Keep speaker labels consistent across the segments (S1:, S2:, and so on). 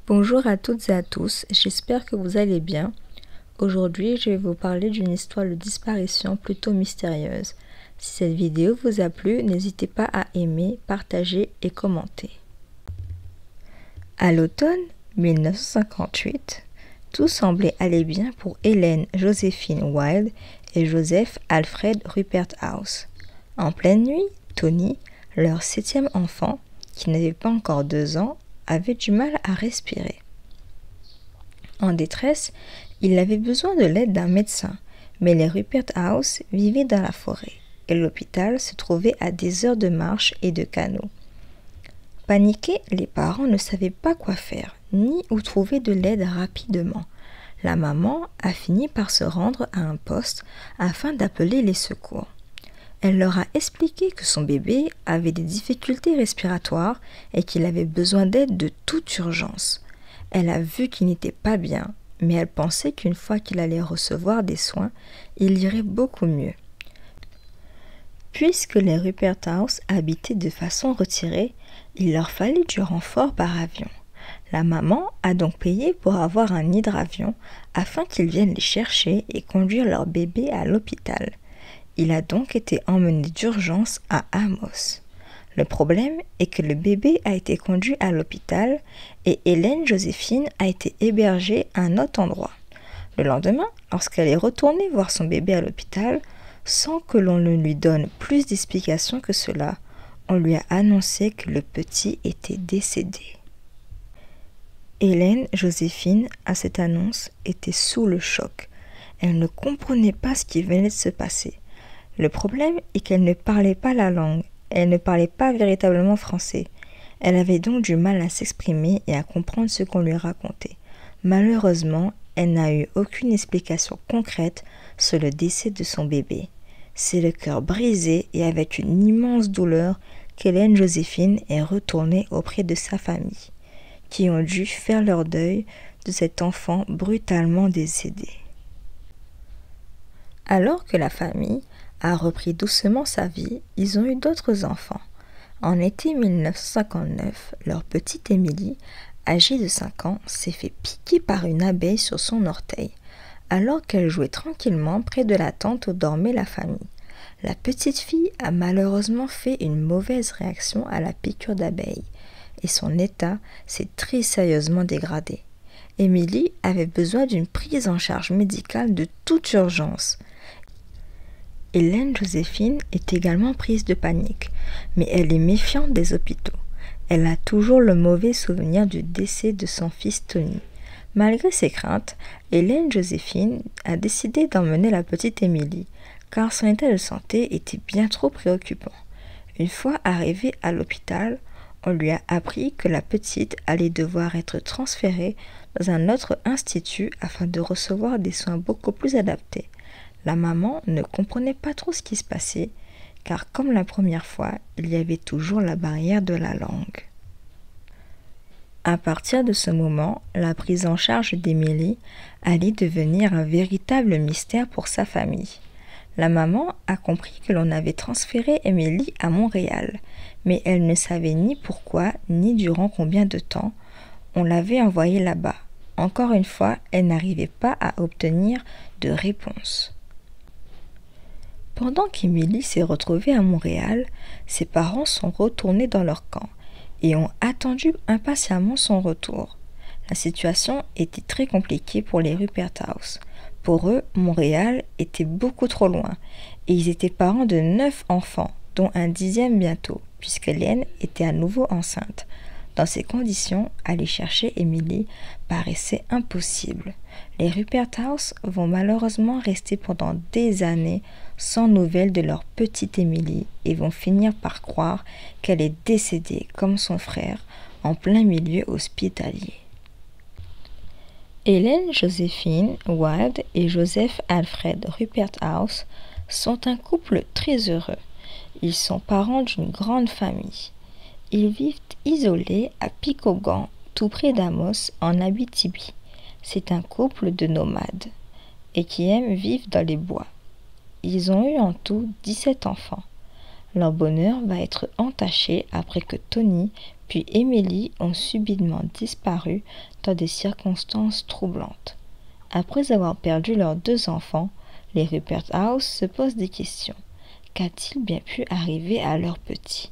S1: Bonjour à toutes et à tous, j'espère que vous allez bien. Aujourd'hui, je vais vous parler d'une histoire de disparition plutôt mystérieuse. Si cette vidéo vous a plu, n'hésitez pas à aimer, partager et commenter. À l'automne 1958, tout semblait aller bien pour Hélène Joséphine Wilde et Joseph Alfred Rupert House. En pleine nuit, Tony, leur 7e enfant, qui n'avait pas encore 2 ans, avait du mal à respirer. En détresse, il avait besoin de l'aide d'un médecin, mais les Rupert House vivaient dans la forêt et l'hôpital se trouvait à des heures de marche et de canot. Paniqués, les parents ne savaient pas quoi faire, ni où trouver de l'aide rapidement. La maman a fini par se rendre à un poste afin d'appeler les secours. Elle leur a expliqué que son bébé avait des difficultés respiratoires et qu'il avait besoin d'aide de toute urgence. Elle a vu qu'il n'était pas bien, mais elle pensait qu'une fois qu'il allait recevoir des soins, il irait beaucoup mieux. Puisque les Rupert House habitaient de façon retirée, il leur fallait du renfort par avion. La maman a donc payé pour avoir un hydravion afin qu'ils viennent les chercher et conduire leur bébé à l'hôpital. Il a donc été emmené d'urgence à Amos. Le problème est que le bébé a été conduit à l'hôpital et Hélène Joséphine a été hébergée à un autre endroit. Le lendemain, lorsqu'elle est retournée voir son bébé à l'hôpital, sans que l'on ne lui donne plus d'explications que cela, on lui a annoncé que le petit était décédé. Hélène Joséphine, à cette annonce, était sous le choc. Elle ne comprenait pas ce qui venait de se passer. Le problème est qu'elle ne parlait pas la langue, elle ne parlait pas véritablement français. Elle avait donc du mal à s'exprimer et à comprendre ce qu'on lui racontait. Malheureusement, elle n'a eu aucune explication concrète sur le décès de son bébé. C'est le cœur brisé et avec une immense douleur qu'Hélène Joséphine est retournée auprès de sa famille, qui ont dû faire leur deuil de cet enfant brutalement décédé. Alors que la famille a repris doucement sa vie, ils ont eu d'autres enfants. En été 1959, leur petite Émilie, âgée de 5 ans, s'est fait piquer par une abeille sur son orteil, alors qu'elle jouait tranquillement près de la tente où dormait la famille. La petite fille a malheureusement fait une mauvaise réaction à la piqûre d'abeille, et son état s'est très sérieusement dégradé. Émilie avait besoin d'une prise en charge médicale de toute urgence. Hélène Joséphine est également prise de panique, mais elle est méfiante des hôpitaux. Elle a toujours le mauvais souvenir du décès de son fils Tony. Malgré ses craintes, Hélène Joséphine a décidé d'emmener la petite Émilie, car son état de santé était bien trop préoccupant. Une fois arrivée à l'hôpital, on lui a appris que la petite allait devoir être transférée dans un autre institut afin de recevoir des soins beaucoup plus adaptés. La maman ne comprenait pas trop ce qui se passait, car comme la première fois, il y avait toujours la barrière de la langue. À partir de ce moment, la prise en charge d'Émilie allait devenir un véritable mystère pour sa famille. La maman a compris que l'on avait transféré Émilie à Montréal, mais elle ne savait ni pourquoi, ni durant combien de temps on l'avait envoyée là-bas. Encore une fois, elle n'arrivait pas à obtenir de réponse. Pendant qu'Émilie s'est retrouvée à Montréal, ses parents sont retournés dans leur camp et ont attendu impatiemment son retour. La situation était très compliquée pour les Rupert House. Pour eux, Montréal était beaucoup trop loin et ils étaient parents de 9 enfants, dont un 10e bientôt, puisqu'Hélène était à nouveau enceinte. Dans ces conditions, aller chercher Émilie paraissait impossible. Les Rupert House vont malheureusement rester pendant des années sans nouvelles de leur petite Émilie et vont finir par croire qu'elle est décédée comme son frère en plein milieu hospitalier. Hélène Joséphine Wilde et Joseph Alfred Rupert House sont un couple très heureux. Ils sont parents d'une grande famille. Ils vivent isolés à Picogan, tout près d'Amos, en Abitibi. C'est un couple de nomades et qui aiment vivre dans les bois. Ils ont eu en tout 17 enfants. Leur bonheur va être entaché après que Tony puis Emily ont subitement disparu dans des circonstances troublantes. Après avoir perdu leurs 2 enfants, les Rupert House se posent des questions. Qu'a-t-il bien pu arriver à leur petit?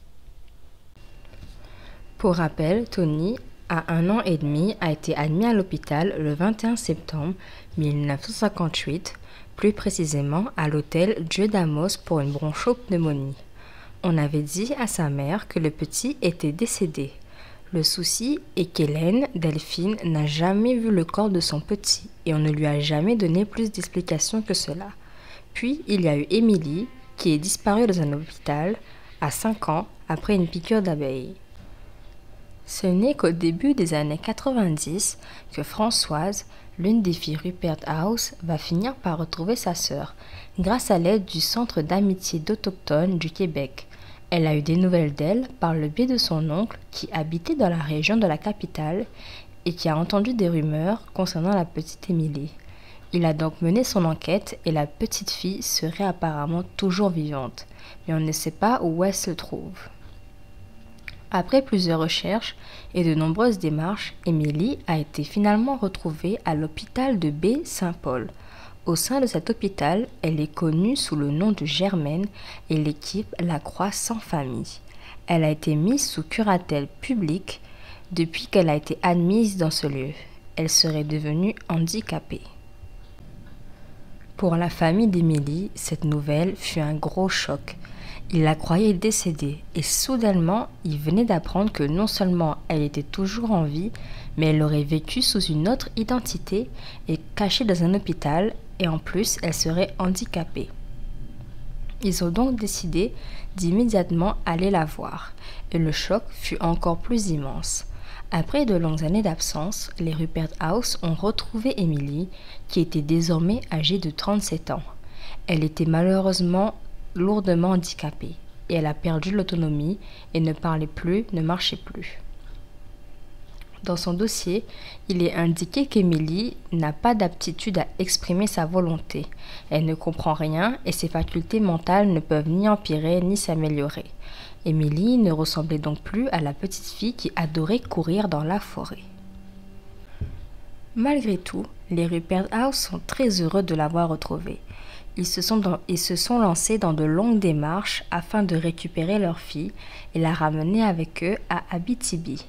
S2: Pour rappel, Tony, à 1 an et demi, a été admis à l'hôpital le 21 septembre 1958, plus précisément à l'hôtel Dieu d'Amos pour une bronchopneumonie. On avait dit à sa mère que le petit était décédé. Le souci est qu'Hélène, Delphine, n'a jamais vu le corps de son petit et on ne lui a jamais donné plus d'explications que cela. Puis il y a eu Emily, qui est disparue dans un hôpital à 5 ans après une piqûre d'abeille. Ce n'est qu'au début des années 90 que Françoise, l'une des filles Rupert House, va finir par retrouver sa sœur, grâce à l'aide du Centre d'amitié d'Autochtones du Québec. Elle a eu des nouvelles d'elle par le biais de son oncle qui habitait dans la région de la capitale et qui a entendu des rumeurs concernant la petite Émilie. Il a donc mené son enquête et la petite fille serait apparemment toujours vivante, mais on ne sait pas où elle se trouve. Après plusieurs recherches et de nombreuses démarches, Émilie a été finalement retrouvée à l'hôpital de Baie-Saint-Paul. Au sein de cet hôpital, elle est connue sous le nom de Germaine et l'équipe la croit sans famille. Elle a été mise sous curatelle publique depuis qu'elle a été admise dans ce lieu. Elle serait devenue handicapée. Pour la famille d'Émilie, cette nouvelle fut un gros choc. Ils la croyaient décédée et soudainement, ils venaient d'apprendre que non seulement elle était toujours en vie, mais elle aurait vécu sous une autre identité et cachée dans un hôpital et en plus, elle serait handicapée. Ils ont donc décidé d'immédiatement aller la voir et le choc fut encore plus immense. Après de longues années d'absence, les Rupert House ont retrouvé Emily, qui était désormais âgée de 37 ans. Elle était malheureusement lourdement handicapée et elle a perdu l'autonomie et ne parlait plus, ne marchait plus. Dans son dossier, il est indiqué qu'Emily n'a pas d'aptitude à exprimer sa volonté. Elle ne comprend rien et ses facultés mentales ne peuvent ni empirer ni s'améliorer. Emily ne ressemblait donc plus à la petite fille qui adorait courir dans la forêt. Malgré tout, les Rupert House sont très heureux de l'avoir retrouvée. Ils se sont lancés dans de longues démarches afin de récupérer leur fille et la ramener avec eux à Abitibi.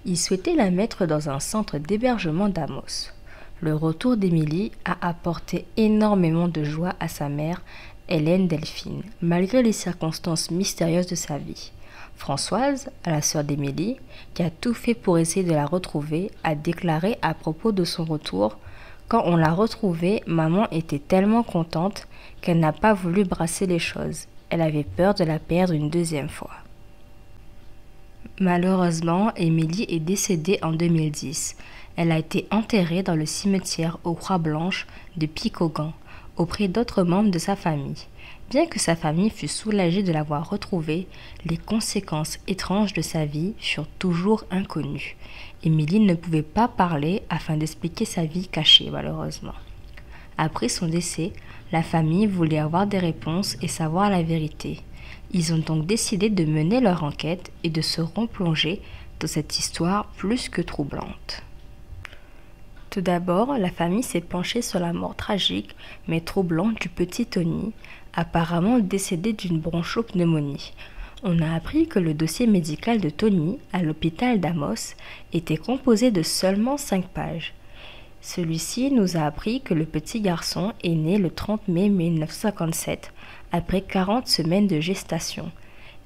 S2: Ils souhaitaient la mettre dans un centre d'hébergement d'Amos. Le retour d'Emily a apporté énormément de joie à sa mère, Hélène Delphine, malgré les circonstances mystérieuses de sa vie. Françoise, la sœur d'Emily, qui a tout fait pour essayer de la retrouver, a déclaré à propos de son retour: « Quand on l'a retrouvée, maman était tellement contente qu'elle n'a pas voulu brasser les choses. Elle avait peur de la perdre une 2e fois. » Malheureusement, Emily est décédée en 2010. Elle a été enterrée dans le cimetière aux Croix-Blanches de Picogan, auprès d'autres membres de sa famille. Bien que sa famille fût soulagée de l'avoir retrouvée, les conséquences étranges de sa vie furent toujours inconnues. Emily ne pouvait pas parler afin d'expliquer sa vie cachée, malheureusement. Après son décès, la famille voulait avoir des réponses et savoir la vérité. Ils ont donc décidé de mener leur enquête et de se replonger dans cette histoire plus que troublante. Tout d'abord, la famille s'est penchée sur la mort tragique mais troublante du petit Tony, apparemment décédé d'une bronchopneumonie. On a appris que le dossier médical de Tony à l'hôpital d'Amos était composé de seulement 5 pages. Celui-ci nous a appris que le petit garçon est né le 30 mai 1957, après 40 semaines de gestation.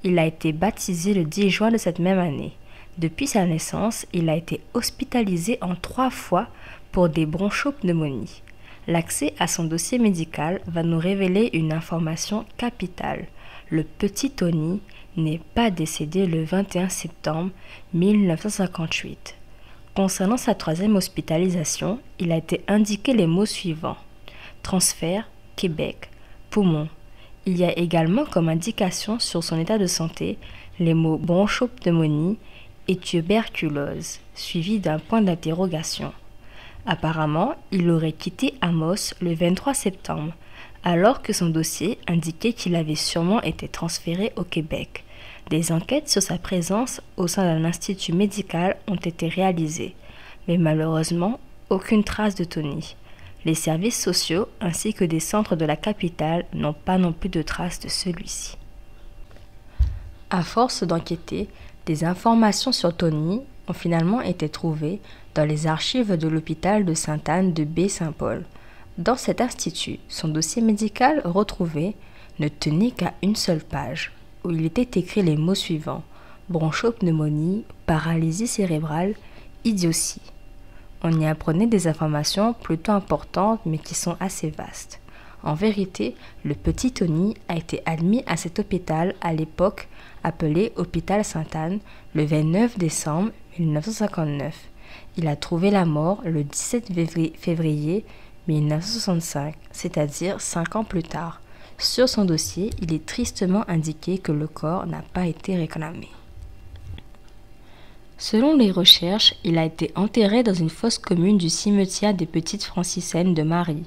S2: Il a été baptisé le 10 juin de cette même année. Depuis sa naissance, il a été hospitalisé en 3 fois pour des bronchopneumonies. L'accès à son dossier médical va nous révéler une information capitale. Le petit Tony n'est pas décédé le 21 septembre 1958. Concernant sa 3e hospitalisation, il a été indiqué les mots suivants: transfert, Québec, poumon. Il y a également comme indication sur son état de santé les mots bronchopneumonie et tuberculose, suivis d'un point d'interrogation. Apparemment, il aurait quitté Amos le 23 septembre, alors que son dossier indiquait qu'il avait sûrement été transféré au Québec. Des enquêtes sur sa présence au sein d'un institut médical ont été réalisées, mais malheureusement, aucune trace de Tony. Les services sociaux ainsi que des centres de la capitale n'ont pas non plus de traces de celui-ci. À force d'enquêter, des informations sur Tony ont finalement été trouvées dans les archives de l'hôpital de Sainte-Anne de Baie-Saint-Paul. Dans cet institut, son dossier médical retrouvé ne tenait qu'à une seule page, où il était écrit les mots suivants: bronchopneumonie, paralysie cérébrale, idiotie. On y apprenait des informations plutôt importantes mais qui sont assez vastes. En vérité, le petit Tony a été admis à cet hôpital à l'époque appelé Hôpital Sainte-Anne le 29 décembre 1959. Il a trouvé la mort le 17 février 1965, c'est-à-dire 5 ans plus tard. Sur son dossier, il est tristement indiqué que le corps n'a pas été réclamé. Selon les recherches, il a été enterré dans une fosse commune du cimetière des Petites Francisaines de Marie.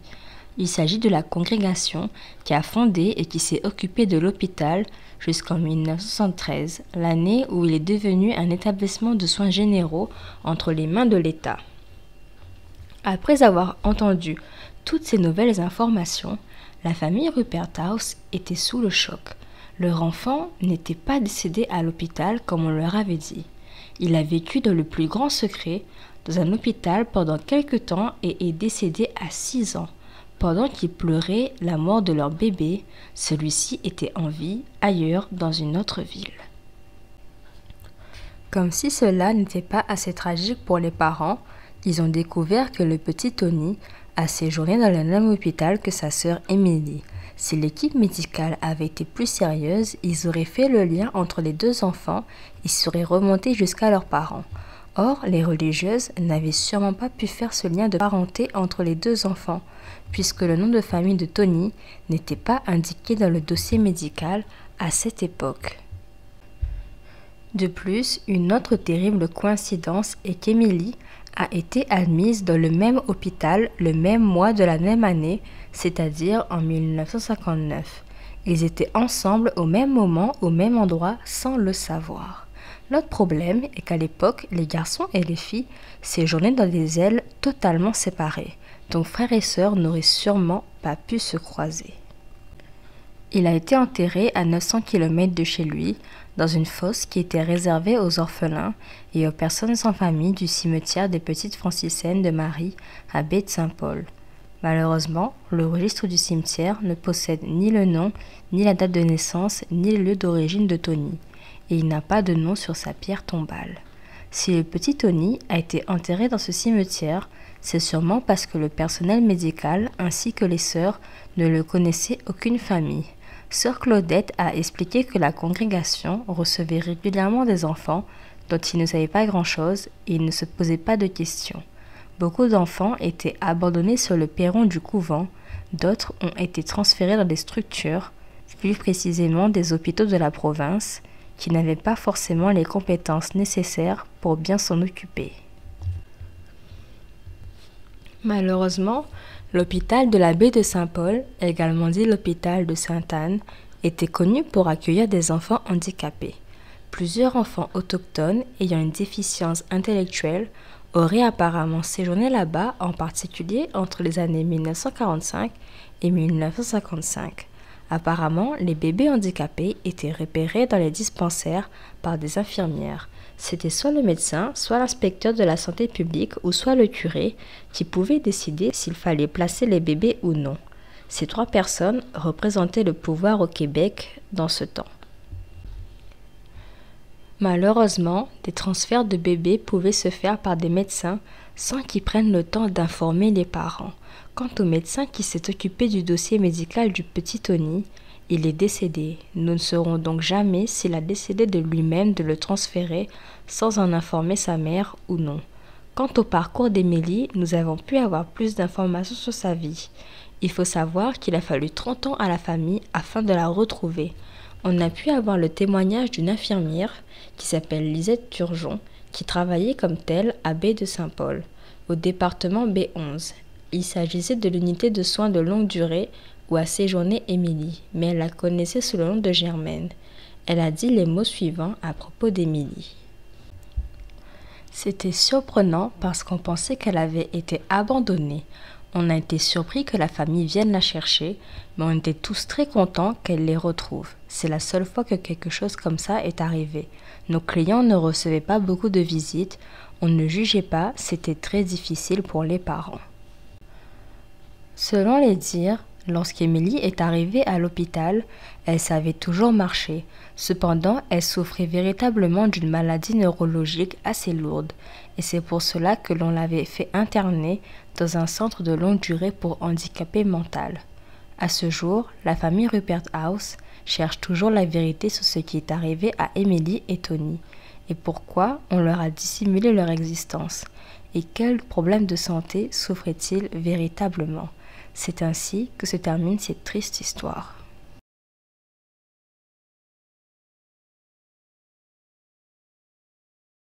S2: Il s'agit de la congrégation qui a fondé et qui s'est occupée de l'hôpital jusqu'en 1973, l'année où il est devenu un établissement de soins généraux entre les mains de l'État. Après avoir entendu toutes ces nouvelles informations, la famille Ruperthaus était sous le choc. Leur enfant n'était pas décédé à l'hôpital comme on leur avait dit. Il a vécu dans le plus grand secret dans un hôpital pendant quelque temps et est décédé à 6 ans. Pendant qu'ils pleuraient la mort de leur bébé, celui-ci était en vie ailleurs dans une autre ville. Comme si cela n'était pas assez tragique pour les parents, ils ont découvert que le petit Tony a séjourné dans le même hôpital que sa sœur Emily. Si l'équipe médicale avait été plus sérieuse, ils auraient fait le lien entre les deux enfants et seraient remontés jusqu'à leurs parents. Or, les religieuses n'avaient sûrement pas pu faire ce lien de parenté entre les deux enfants, puisque le nom de famille de Tony n'était pas indiqué dans le dossier médical à cette époque. De plus, une autre terrible coïncidence est qu'Emily a été admise dans le même hôpital le même mois de la même année, c'est-à-dire en 1959. Ils étaient ensemble au même moment, au même endroit, sans le savoir. L'autre problème est qu'à l'époque, les garçons et les filles séjournaient dans des ailes totalement séparées, donc frères et sœurs n'auraient sûrement pas pu se croiser. Il a été enterré à 900 km de chez lui, dans une fosse qui était réservée aux orphelins et aux personnes sans famille du cimetière des Petites Francisaines de Marie à Baie-Saint-Paul. Malheureusement, le registre du cimetière ne possède ni le nom, ni la date de naissance, ni le lieu d'origine de Tony, et il n'a pas de nom sur sa pierre tombale. Si le petit Tony a été enterré dans ce cimetière, c'est sûrement parce que le personnel médical ainsi que les sœurs ne le connaissaient aucune famille. Sœur Claudette a expliqué que la congrégation recevait régulièrement des enfants dont ils ne savaient pas grand-chose et ils ne se posaient pas de questions. Beaucoup d'enfants étaient abandonnés sur le perron du couvent, d'autres ont été transférés dans des structures, plus précisément des hôpitaux de la province, qui n'avaient pas forcément les compétences nécessaires pour bien s'en occuper. Malheureusement, l'hôpital de la baie de Saint-Paul, également dit l'hôpital de Sainte-Anne, était connu pour accueillir des enfants handicapés. Plusieurs enfants autochtones ayant une déficience intellectuelle auraient apparemment séjourné là-bas, en particulier entre les années 1945 et 1955. Apparemment, les bébés handicapés étaient repérés dans les dispensaires par des infirmières. C'était soit le médecin, soit l'inspecteur de la santé publique ou soit le curé qui pouvait décider s'il fallait placer les bébés ou non. Ces 3 personnes représentaient le pouvoir au Québec dans ce temps. Malheureusement, des transferts de bébés pouvaient se faire par des médecins sans qu'ils prennent le temps d'informer les parents. Quant au médecin qui s'est occupé du dossier médical du petit Tony, il est décédé. Nous ne saurons donc jamais s'il a décidé de lui-même de le transférer sans en informer sa mère ou non. Quant au parcours d'Emily, nous avons pu avoir plus d'informations sur sa vie. Il faut savoir qu'il a fallu 30 ans à la famille afin de la retrouver. On a pu avoir le témoignage d'une infirmière qui s'appelle Lisette Turgeon, qui travaillait comme telle à Baie de Saint-Paul, au département B11. Il s'agissait de l'unité de soins de longue durée où a séjourné Émilie, mais elle la connaissait sous le nom de Germaine. Elle a dit les mots suivants à propos d'Emily. C'était surprenant parce qu'on pensait qu'elle avait été abandonnée. On a été surpris que la famille vienne la chercher, mais on était tous très contents qu'elle les retrouve. C'est la seule fois que quelque chose comme ça est arrivé. Nos clients ne recevaient pas beaucoup de visites, on ne jugeait pas, c'était très difficile pour les parents. Selon les dires, lorsqu'Emily est arrivée à l'hôpital, elle savait toujours marcher. Cependant, elle souffrait véritablement d'une maladie neurologique assez lourde, et c'est pour cela que l'on l'avait fait interner dans un centre de longue durée pour handicapés mentaux. À ce jour, la famille Rupert House cherche toujours la vérité sur ce qui est arrivé à Emily et Tony, et pourquoi on leur a dissimulé leur existence, et quels problèmes de santé souffraient-ils véritablement. C'est ainsi que se termine cette triste histoire.